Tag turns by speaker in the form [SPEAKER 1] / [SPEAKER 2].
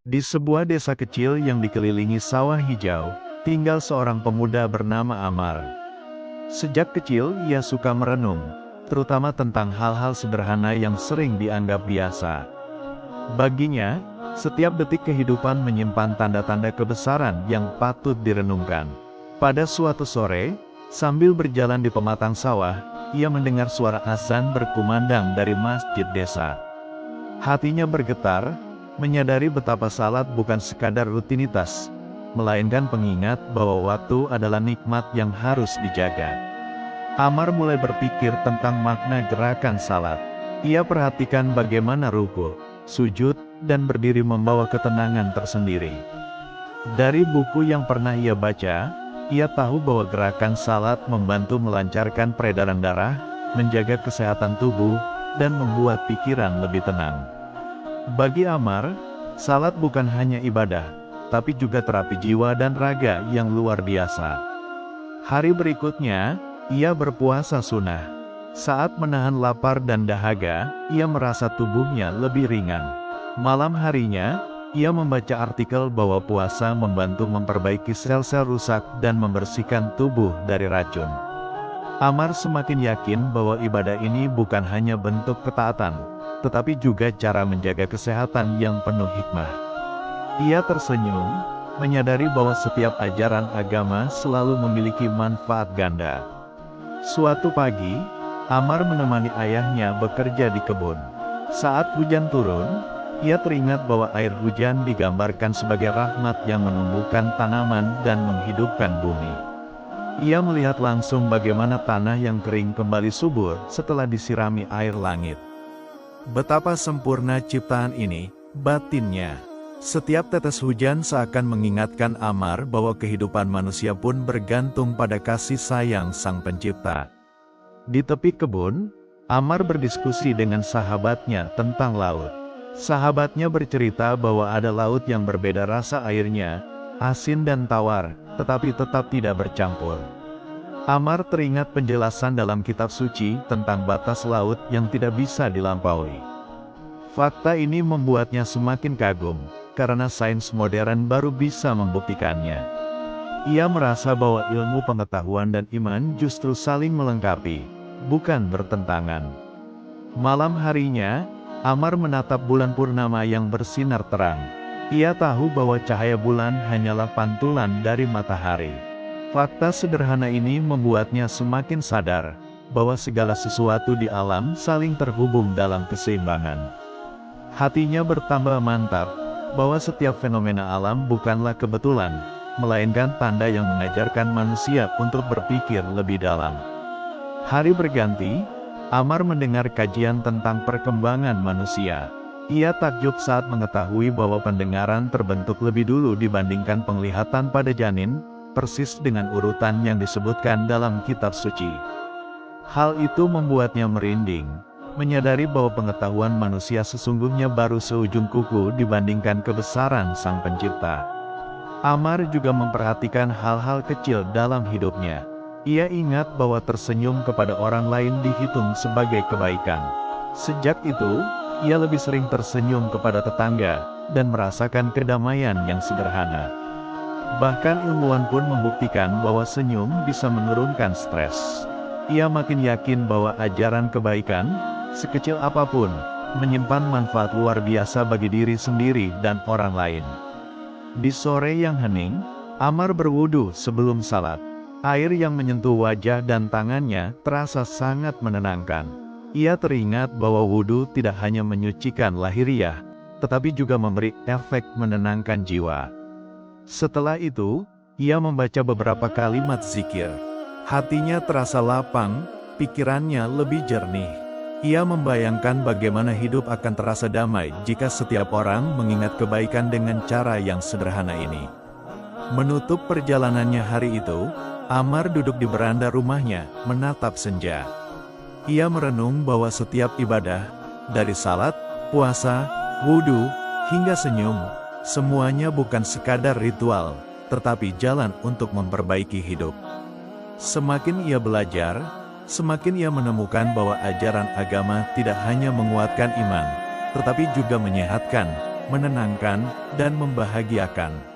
[SPEAKER 1] Di sebuah desa kecil yang dikelilingi sawah hijau, tinggal seorang pemuda bernama Amar. Sejak kecil ia suka merenung, terutama tentang hal-hal sederhana yang sering dianggap biasa. Baginya, setiap detik kehidupan menyimpan tanda-tanda kebesaran yang patut direnungkan. Pada suatu sore, sambil berjalan di pematang sawah, ia mendengar suara azan berkumandang dari masjid desa. Hatinya bergetar, menyadari betapa salat bukan sekadar rutinitas, melainkan pengingat bahwa waktu adalah nikmat yang harus dijaga. Amar mulai berpikir tentang makna gerakan salat. Ia perhatikan bagaimana ruku, sujud, dan berdiri membawa ketenangan tersendiri. Dari buku yang pernah ia baca, ia tahu bahwa gerakan salat membantu melancarkan peredaran darah, menjaga kesehatan tubuh, dan membuat pikiran lebih tenang. Bagi Amar, salat bukan hanya ibadah, tapi juga terapi jiwa dan raga yang luar biasa. Hari berikutnya, ia berpuasa sunnah. Saat menahan lapar dan dahaga, ia merasa tubuhnya lebih ringan. Malam harinya, ia membaca artikel bahwa puasa membantu memperbaiki sel-sel rusak dan membersihkan tubuh dari racun. Amar semakin yakin bahwa ibadah ini bukan hanya bentuk ketaatan, tetapi juga cara menjaga kesehatan yang penuh hikmah. Ia tersenyum, menyadari bahwa setiap ajaran agama selalu memiliki manfaat ganda. Suatu pagi, Amar menemani ayahnya bekerja di kebun. Saat hujan turun, ia teringat bahwa air hujan digambarkan sebagai rahmat yang menumbuhkan tanaman dan menghidupkan bumi. Ia melihat langsung bagaimana tanah yang kering kembali subur setelah disirami air langit. Betapa sempurna ciptaan ini, batinnya. Setiap tetes hujan seakan mengingatkan Amar bahwa kehidupan manusia pun bergantung pada kasih sayang Sang Pencipta. Di tepi kebun, Amar berdiskusi dengan sahabatnya tentang laut. Sahabatnya bercerita bahwa ada laut yang berbeda rasa airnya, asin dan tawar, tetapi tetap tidak bercampur. Amar teringat penjelasan dalam kitab suci tentang batas laut yang tidak bisa dilampaui. Fakta ini membuatnya semakin kagum, karena sains modern baru bisa membuktikannya. Ia merasa bahwa ilmu pengetahuan dan iman justru saling melengkapi, bukan bertentangan. Malam harinya, Amar menatap bulan purnama yang bersinar terang. Ia tahu bahwa cahaya bulan hanyalah pantulan dari matahari. Fakta sederhana ini membuatnya semakin sadar bahwa segala sesuatu di alam saling terhubung dalam keseimbangan. Hatinya bertambah mantap bahwa setiap fenomena alam bukanlah kebetulan, melainkan tanda yang mengajarkan manusia untuk berpikir lebih dalam. Hari berganti, Amar mendengar kajian tentang perkembangan manusia. Ia takjub saat mengetahui bahwa pendengaran terbentuk lebih dulu dibandingkan penglihatan pada janin, persis dengan urutan yang disebutkan dalam kitab suci. Hal itu membuatnya merinding, menyadari bahwa pengetahuan manusia sesungguhnya baru seujung kuku dibandingkan kebesaran Sang Pencipta. Amar juga memperhatikan hal-hal kecil dalam hidupnya. Ia ingat bahwa tersenyum kepada orang lain dihitung sebagai kebaikan. Sejak itu, ia lebih sering tersenyum kepada tetangga, dan merasakan kedamaian yang sederhana. Bahkan ilmuwan pun membuktikan bahwa senyum bisa menurunkan stres. Ia makin yakin bahwa ajaran kebaikan, sekecil apapun, menyimpan manfaat luar biasa bagi diri sendiri dan orang lain. Di sore yang hening, Amar berwudu sebelum salat. Air yang menyentuh wajah dan tangannya terasa sangat menenangkan. Ia teringat bahwa wudu tidak hanya menyucikan lahiriah, tetapi juga memberi efek menenangkan jiwa. Setelah itu, ia membaca beberapa kalimat zikir. Hatinya terasa lapang, pikirannya lebih jernih. Ia membayangkan bagaimana hidup akan terasa damai jika setiap orang mengingat kebaikan dengan cara yang sederhana ini. Menutup perjalanannya hari itu, Amar duduk di beranda rumahnya, menatap senja. Ia merenung bahwa setiap ibadah, dari salat, puasa, wudu, hingga senyum, semuanya bukan sekadar ritual, tetapi jalan untuk memperbaiki hidup. Semakin ia belajar, semakin ia menemukan bahwa ajaran agama tidak hanya menguatkan iman, tetapi juga menyehatkan, menenangkan, dan membahagiakan.